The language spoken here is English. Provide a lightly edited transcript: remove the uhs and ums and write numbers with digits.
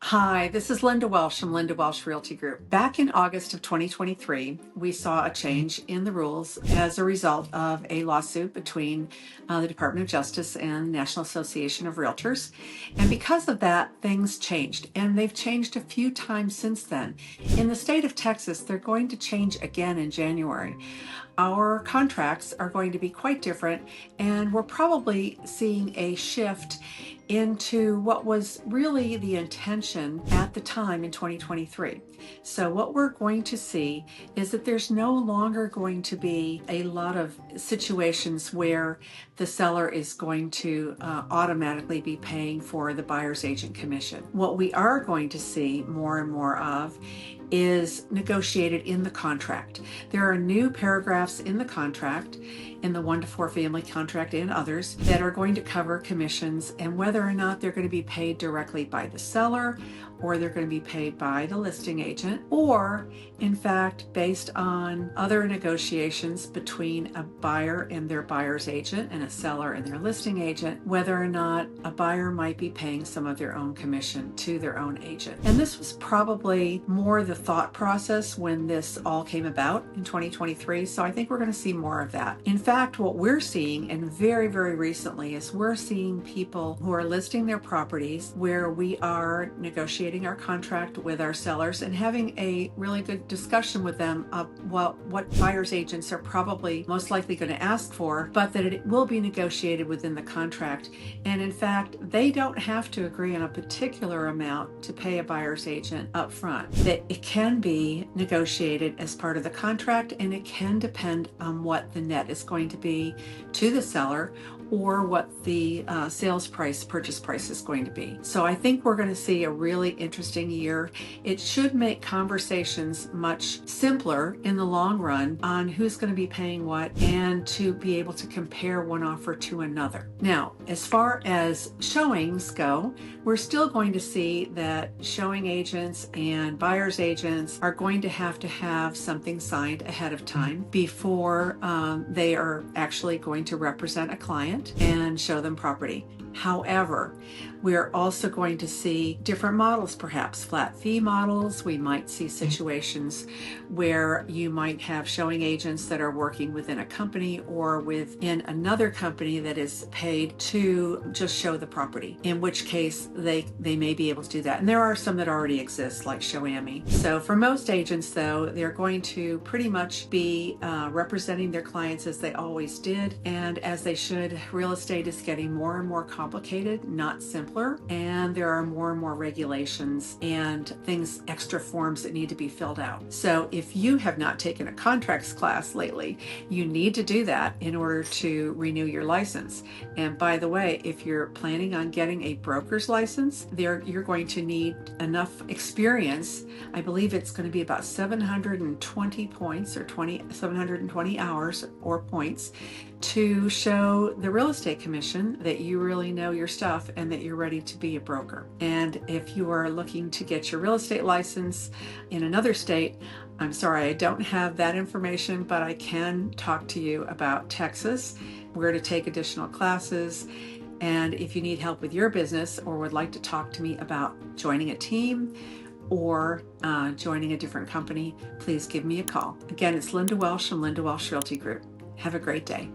Hi, this is Linda Welsh from Linda Welsh Realty Group. Back in August of 2023, we saw a change in the rules as a result of a lawsuit between the Department of Justice and the National Association of Realtors. And because of that, things changed. And they've changed a few times since then. In the state of Texas, they're going to change again in January. Our contracts are going to be quite different, and we're probably seeing a shift into what was really the intention at the time in 2023. So what we're going to see is that there's no longer going to be a lot of situations where the seller is going to automatically be paying for the buyer's agent commission. What we are going to see more and more of is negotiated in the contract. There are new paragraphs in the contract, in the 1 to 4 family contract and others, that are going to cover commissions and whether or not they're going to be paid directly by the seller or they're going to be paid by the listing agent, or in fact based on other negotiations between a buyer and their buyer's agent and a seller and their listing agent, whether or not a buyer might be paying some of their own commission to their own agent. And this was probably more the thought process when this all came about in 2023, so I think we're going to see more of that. In fact, what we're seeing, and very, very recently, is we're seeing people who are listing their properties where we are negotiating our contract with our sellers and having a really good discussion with them of what buyer's agents are probably most likely going to ask for, but that it will be negotiated within the contract. And in fact, they don't have to agree on a particular amount to pay a buyer's agent up front. That it can be negotiated as part of the contract, and it can depend on what the net is going to be to the seller or what the purchase price is going to be. So I think we're going to see a really interesting year. It should make conversations much simpler in the long run on who's going to be paying what and to be able to compare one offer to another. Now, as far as showings go, we're still going to see that showing agents and buyer's agents are going to have something signed ahead of time before they are actually going to represent a client and show them property. However, we're also going to see different models, perhaps flat fee models. We might see situations where you might have showing agents that are working within a company or within another company that is paid to just show the property, in which case they may be able to do that. And there are some that already exist, like Show-Amy. So for most agents, though, they're going to pretty much be representing their clients as they always did and as they should. Real estate is getting more and more complicated, not simpler, and there are more and more regulations and extra forms that need to be filled out. So if you have not taken a contracts class lately, you need to do that in order to renew your license. And by the way, if you're planning on getting a broker's license, you're going to need enough experience. I believe it's going to be about 720 points or 720 hours or points to show the real estate commission that you really know your stuff and that you're ready to be a broker. And if you are looking to get your real estate license in another state, I'm sorry, I don't have that information, but I can talk to you about Texas, where to take additional classes. And if you need help with your business or would like to talk to me about joining a team or joining a different company, please give me a call. Again, it's Linda Welsh from Linda Welsh Realty Group. Have a great day.